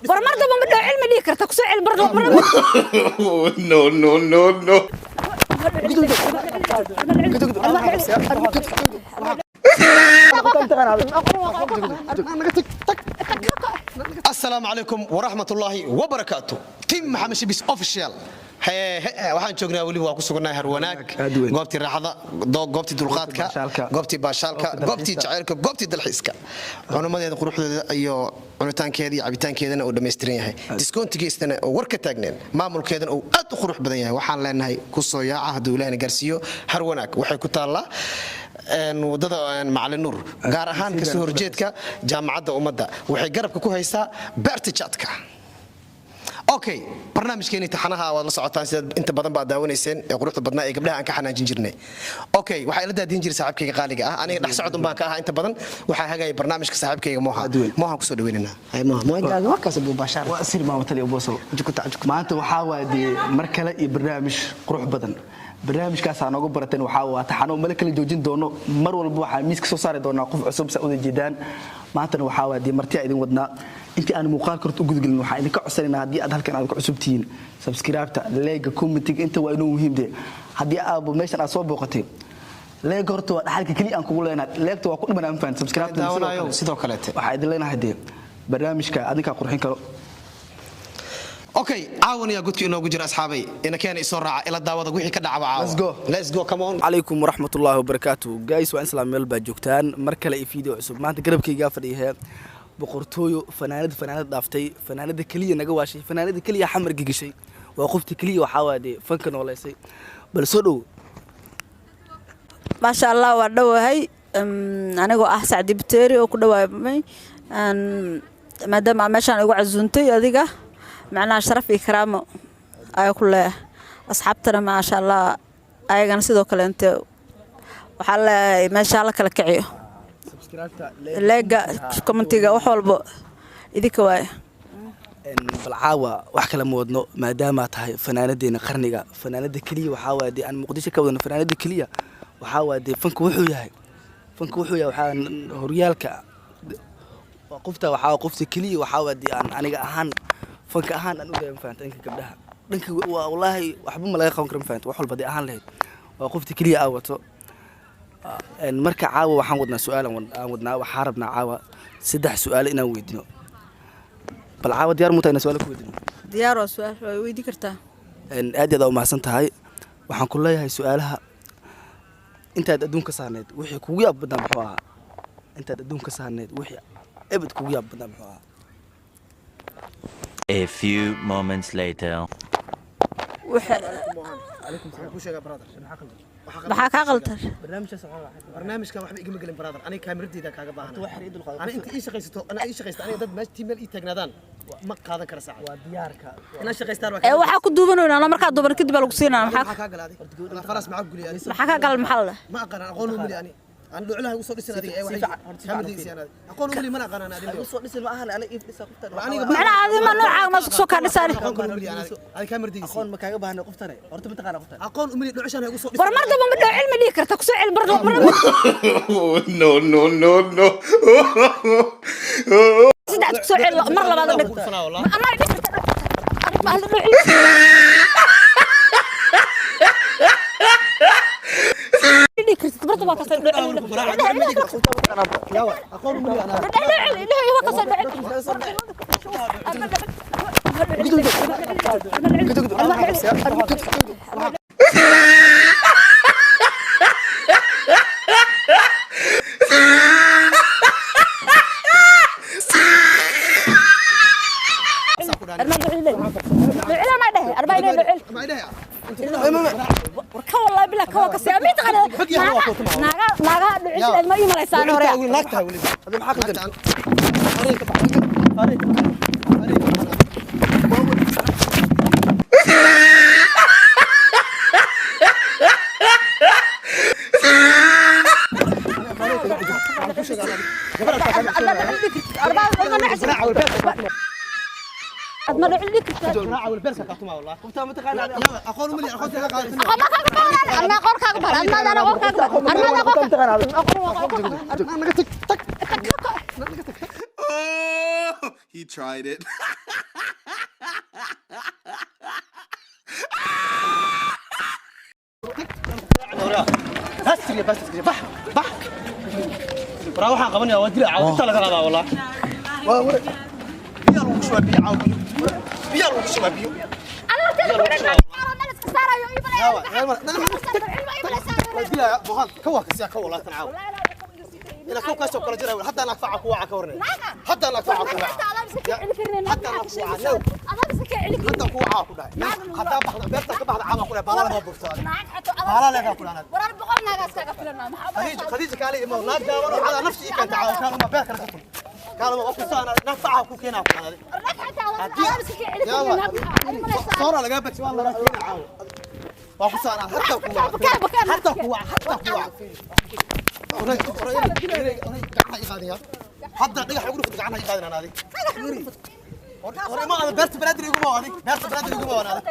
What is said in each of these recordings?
برمرة بمدو علم ليك تكسو علم برضو No, no, no, no. السلام عليكم ورحمة الله وبركاته. تيم محمد شبيس أوفيشال. waxaan joognaa wali waa ku sugannahay harwanaag goobtii raaxada goobtii dulqaadka goobtii baashaalka goobtii jaceylka goobtii dalxiiska cunumadeeda quruxdeeda iyo cunitaankeeda iyo cabitaankeedana uu dhameystiran yahay discountigiisana oo war ka taagneen maamulkeedana uu aad u qurux badan yahay waxaan leenahay ku soo yaaca hadduu ilaahna gaarsiiyo harwanaag waxay ku taallaa wadada macalin nuur gaar ahaan ka soo horjeedka jaamacadda ummadda waxay garabka ku haysaa beerta jadka اوكي برنامجكeenii taxanaha wada la socotaan sida inta badan baa daawaneyseen ee quruxda badnaa ee gabdhaha aan ka xanaajin jirnay okay waxa ila daadin jiray saaxiibkayga qaaliga ah aniga dhax socod baan ka ahaa inta badan waxa hagay barnaamijka saaxiibkayga mooha ku soo dhaweynaa ay mooha markaas buu baashaar waa sir ma watali boosol maanta waxa waadi mar kale iyo barnaamij qurux badan barnaamijkaas aan ugu barateen waxa waa taxano meel kale joojin doono mar walba waxa miiska soo saari doonaa qof cusub saad jeedaan maanta waxa waadi marti idin wadnaa inta aan muuqaal karto u gudgelin waxa idin ka codsanayna hadii aad halkan aad ku cusub tihiin subscribe-ta like comment inta waa inuu muhiim de hadii aad meeshan aad soo booqatay like horta waa dhaxalka kaliya aan kugu leenahay like waa ku dhiman aan faan subscribe-ta sidoo kale waxa idin leenahay de barnaamijka adinka qurxin karo اوكي عاونيا قلت انه جرى اصحابي انا كان يسو راعه الى داوده وخي كدعوا عاون let's go come on عليكم ورحمه الله وبركاته guys waan islaam meel baa joogtaan mar kale ee video cusub maanta garabkayga fadhiyaa boqortooyo fanaanad dhaaftay fanaanada kaliya naga waashay fanaanada kaliya xamar gigishay waa qofti kaliya waxa waade fanka nooleysay bal soo dhow ما شاء الله waa dhawahay anigu ah Saacdi Biteeri oo ku dhawaamay maadaama meeshan igu casuuntay adiga macna sharaf iyo karaamo ay ku leeyahay asxaabtana ma sha Allah ayagana sidoo kale inta waxa la meesha la kala kiciyo subscribe-ta like commentiga wax walba idinka waay bal caawa wax kala moodno maadaama tahay fanaanadeena qarniga fanaanada kaliya waxa waadi aan muqdisho ka wadno fanaanada kaliya waxa waadi fanku wuxuu yahay waxa horyaalka qofta waxa qofta kaliya waxa waadi aan aniga ahaan fanka ahaan aan u leeyahay faantaynka gabdhaha dhanka wallahi waxba ma laga qaban karin faant wax walba aan leeyahay waa qofta kaliya aawato marka caawa waxaan wadnaa su'aal aan wadnaa waxa rabnaa caawa saddex su'aal inaan weydiino bal caawa diyaar mutayna su'aal ku weydiino diyaar oo su'aal way weydii kartaa aad u mahadsan tahay waxaan ku leeyahay su'aalaha intaad adduunka saarneed wixii kugu yaab badan muxuu ahaa intaad adduunka saarneed wixii abad kugu yaab badan muxuu ahaa A few moments later. maxaa ka qaldan barnaamijka waxba igama galin brother aniga kaamiradeyda kaaga baahan ana inta ii shaqaysto aniga dad meesha team ii taagnaadaan ma qaadan kara saacad waa diyaarka ina shaqaystaan waxa ku duubanaynaa marka duban kadib la gusiinaa maxaa ka galaaday faras ma guli ani maxaa ka gal maxal ma aqaan aqoon u mili ani aan dhuclaha ugu soo dhisan adiga ee waxay kaamiradeyda siyaanad aqoon u mili ma aqaan ani ugu soo dhisan ma ahan ana ii dhisa qoftan macna adima nooca ma soo ka dhisan aqoon u mili ani kaamiradeyda aqoon ma kaaga baahan qoftan horta ma taqaan qoftan aqoon u mili dhucshan ugu soo dhisan barmarda ma midho cilmi lii karta ku soo cil bardo No, no, no, no. saddex ku soo cil mar labaad dhig ama dhig karta bardo waa ka soo dhig aqoon u mili ana والله بالله كوا كسامي تقدر ناقا دعيش ما يمليسان هوري naagta wali hada maxaa qaldan ما دعيلك راعي والبركه كاتما والله قفتا ما تقال اقول ملي اقول انا قرك اكبر انا قرك اكبر انا قرك He tried it. تري بس بح بح براوح قبني اودي عاود انت لك هذا والله بيا لو شو بيا عاود بيا لو شو بيا انا تقول لك انا نسك سارة بيا مهان كواك سيا كوا لا تنعاود انا كو كاسو كلا جرا حتى انا ادفعك كوا كورني حتى انا ادفعك حتى انا مسك علي كرني حتى انا كوا انا مسك علي حتى كوا كودا حتى بخد بيرتك بعد عام كودا بالا ما بفتاد معك حتى بالا لا كودا ورا بقول ناقص كفلنا خديجة قال ما لا جاور على نفسي كنت عاود كانوا ما بيكر قالوا ما وقت انا نفعها كو كينا كودا انا مسك علي كرني صورة لقابك والله لا كينا عاود وحسنا حتى كوا حتى كوا حتى كوا حتى دقح يقولوا في دقعنا يقادنا انا هذه ما بيرت بلادري يقوموا هذه بيرت بلادري يقوموا انا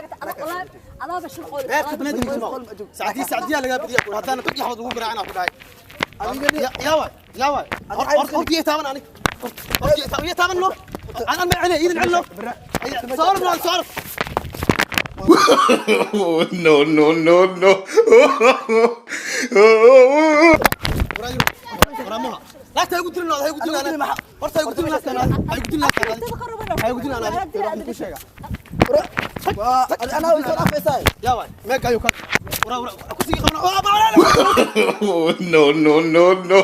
انا بشر قول بيرت بلادري يقوموا ساعتي اللي قابل يقول هذا انا تقي حوض وقرا انا كداي يا واي ارجي تامن انا ارجي تامن له انا ما عليه يدن عليه صور No, no, no, no. لا تقول لنا هاي قلت لنا ورث هاي قلت لنا هاي قلت لنا هاي قلت لنا كل شيء انا وصل افساي يا واي ما كايو كان ورا كسي قبنا No, no, no, no.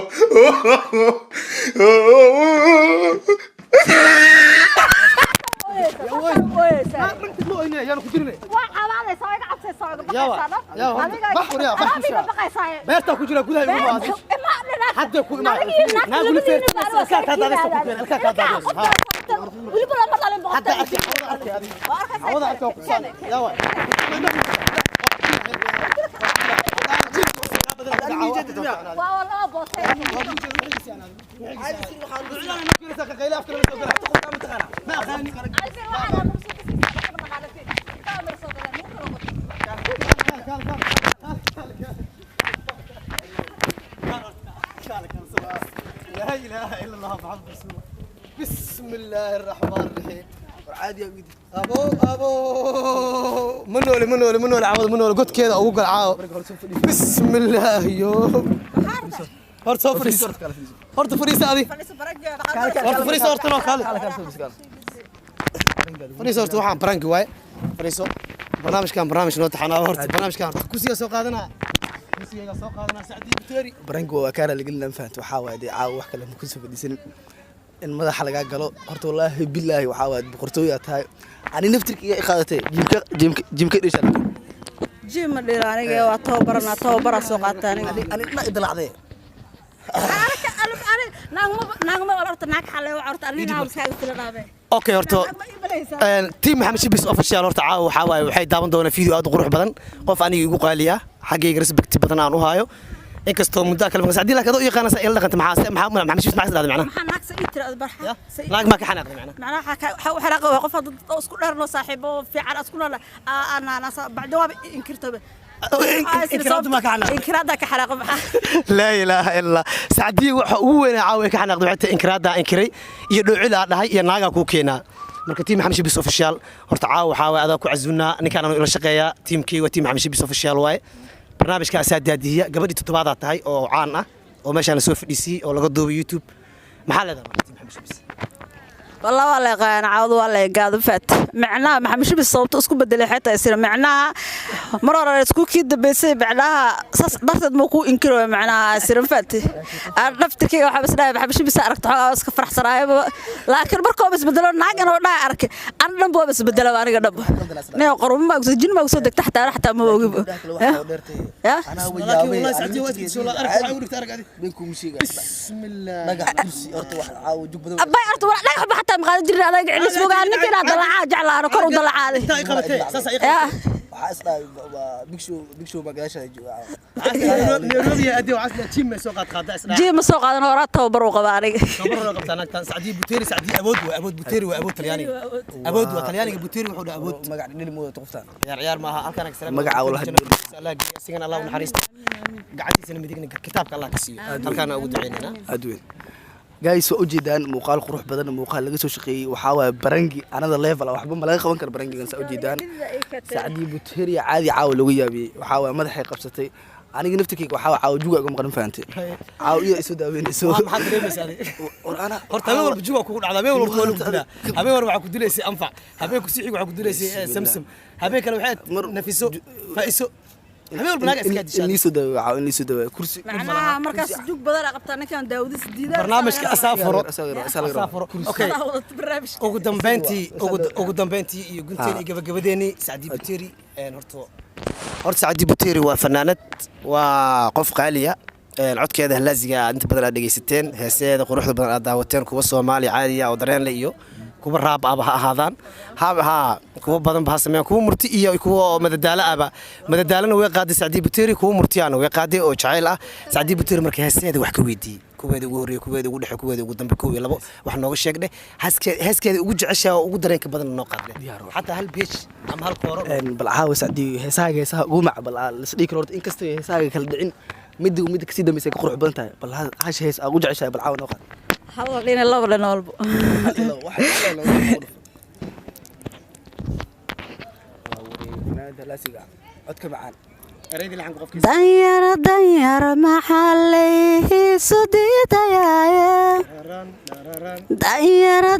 بيرتا كجرا غدها يقول هذه حد كو ما ناقول في الكاك هذا الكاك هذا ولي بلا ما طالب حتى أركي هذه عوض أركي يا واي والله بوسه لا اله الا الله محمد رسول الله بسم الله الرحمن الرحيم عادي يا ولدي ابو منول عوض منول قلت كذا او قلعه بسم الله يو هرت فريس هرت فريس هذه هرت فريس هرت لو خالد فريس هرت waxaan prank way فريسو برنامج نوت حنا هرت برنامج كان كوسيga soo qaadana كوسيga soo qaadana saacadii biteeri برانكو وكان اللي قلنا فهمت وحاودي عاو wax kale ma ku soo fadhiisan in madaxa laga galo horta wallahi billahi waxaad boqortooyo tahay ani naftirkiga ay qaadatay jimka dhishan jim dhiraaniga waa tababar soo qaatay ani la idlacday naagma warta naag xalay warta anina iska filadaabe اوكي horto team maxamed shibis official horta caaw waxa waay waxay daawan doonaa video aad u qurux badan qof aniga igu qaaliya xaggeega respect badan aan u haayo inkastoo muddo kale ma saacadii laakiin u yaqaan ila dhaqanta maxamed shibis maxaa isdhaad macna maxaa naag saytira barxa naag ma ka xanaaqday macna waxa xaraaqo qof isku dheerno saaxiibo fiican isku nool ana bacdawaab inkirtaba إنكرادا كحلاقة لا إله إلا الله سعدي هو وين عاوي كحلاقة وحتى إنكرادا إنكري يدعو على هاي يناقة كوكينا مركتي محمد شبيس أوفيشال هرتعاو حاوي هذا كعزونا نكان أنا إلى شقيا تيم كي وتيم محمد شبيس أوفيشال واي برنامج كأساد هذه قبل تتبادل هاي أو عانا أو ماشي أنا سوف دي سي أو لقد دوب يوتيوب محل هذا تيم محمد شبيس والله قاعد عاود والله قاعد فات معناه محمد شبيس صوت اسكو بدل حتى يصير معناها مرة اسكو كيد بيسي معناها درت موكو انكرو معناها يصير فات نفتك waxa bas dhaay محمد شبيس aragto iska faraxsanaay laakiin markoo bas bedelo naag inoo dhaay arkay aan dhanbo bas bedelo aniga dhanbo nee qormo ma ogso jin ma ogso degta xataa ma ogi ya انا لكن والله وياوي سعدي واسكت شو لا أركض عاودك ترى قاعد بينكم مشيغا بسم الله نغا كرسي horta wax caaw jug badan abay arto wala dhaay xataa ma qaad jirin adaga cilis mogaa ninka dalacaa jeclaano kor u dalacaaday تاي قبتي ساسا waxa isdhaa big show magaasha نيروبي أدي وعسنا تيم مسوق قاد أسنا جيم سoo qaadan hore tababar u qaba aniga خبرنا قبتنا كان سعدي بوتيري سعدي أبود بوتيري وأبود طلياني أبود وطلياني بوتيري وحده أبود magac dhili moodo taqoftaan عيار معها أكان أكسر magaca wala الله سيجن الله ونحريس قعدتي سنة مدينة كتابك الله كسي أكان أبود عيننا adweyn guys waa u jeedaan muuqaal qurux badan muuqaal laga soo shaqeeyay waxa waa barangi anada level waxba ma laga qaban karo barangigan saa u jeedaan saacadii buteriya caadi caaw lagu yaabiyay waxa waa madaxay qabsatay aniga naftikeyga waxaa caawa juga uga maqan fahanti caawa iyo isu daaweynayso maxaad dareemaysaa war ana horta habeen walba juga kugu dhacda habeen walba waa lagu dilaa habeen walba waxaa ku dilaysay anfac habeen ku sii waxaa ku dilaysay samsam habeen kale waxaad nafiso faiso habeen walba naga iska dishaa inii soo daaweeyo caawa inii soo daaweeyo kursi macnaha markaas jug badan qabtaa ninkan daawadiis diidaa barnaamijka asaafaro asaafaro okay ugu dambeyntii iyo gunteeni gabagabadeeni Saadi Buteri horta Saadi Buteri waa fanaanad waa qof qaaliya codkeeda halaaziga inta badan aad dhageysateen heeseeda quruxda badan aad daawateen kuwa Soomaali caadi ah oo dareen leh iyo kuwa raab ah ha ahaadaan kuwa badan ba sameeyaan kuwa murti iyo kuwa madadaalana way qaaday Saadi Buteri kuwa murtiyaana way qaaday oo jacayl ah Saadi Buteri markay heeseeda wax ka weydiiyay kuweeda ugu horeeyay kuweeda ugu dhexe kuweeda ugu dambe kuwa iyo labo wax nooga sheegday heeskeeda ugu jeceshaa oo ugu dareenka badan noo qaaday hatta hal beej ama hal kooro bal caawa Saadi heesaha ugu mac bal la isdhigi karo in kasta heesaha kala dhicin mid ka sii dambeysay ka qurux badan tahay bal hash hees ugu jeceshaa bal caawa noo qaad hal dhina laba dhina walba danyar maxallayhiisu diidayaaye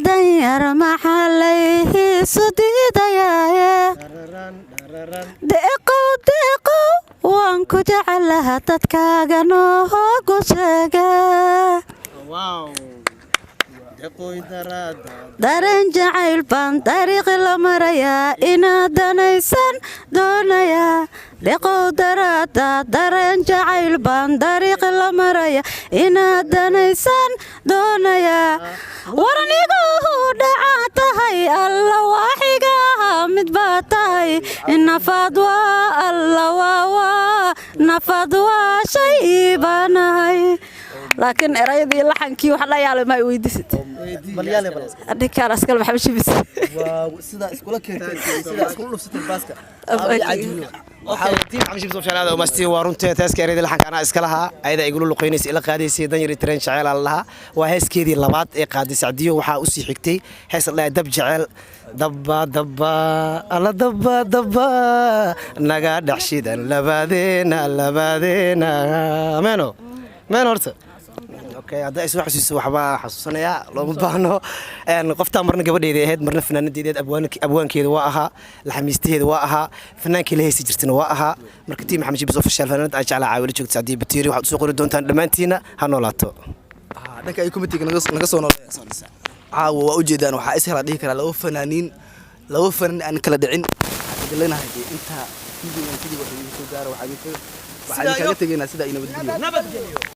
danyar maxallayhiisu diidayaaye deeqow waan ku jecelaha dadkaaga noogu sheega dareen jacayl baan dariiqi la marayaa inaad danaysan doonayaa deqow daraada dareen jacayl baan dariiqi la marayaa inaad danaysan doonayaa waranigu dhacaa tahay alla waaxigaha mid baa tahay nafad waa alla waa nafad waa shay iibanahay laakiin erayadii laxankii wax la yaalo ma weydiisid balyaale bal adinkaan askal maxaa shibis waa sida iskula keentay sida iskula dhufsatay baaska tiim xamshi bisoo shanaada oo maastii waa runtii taaska erayadii laxanka ana iska lahaa ayada igulu luqeynaysa ila qaadaysay dan yar tareen jacayl aan lahaa waa heeskeedii labaad ee qaaday Saadiyo waxa u sii xigtay hees la dab jacayl dabba ala dabba naga dhaxshidan labadeena ameno horta okay hadda isoo xasuuso waxba xasuusanaya loo baahno qofta marna gabadheeda ahayd marna fanaanadeeda abwaankeeda waa ahaa la xamiisteeda waa ahaa fanaankii la heesi jirtana waa ahaa marka tiim Maxamed Jibis official fanaanad ay jeclaa caawil joogta Saadi Buteri waxaad soo qori doontaan dhamaantiina ha noolaato dhanka ay committee naga soo noolaa caawa waa u jeedaan waxa is hela dhihi kara laba fanaan aan kala dhicin hadalanahay inta sidii wax soo gaaro waxaan kaga tageynaa sida ay nabadgelyo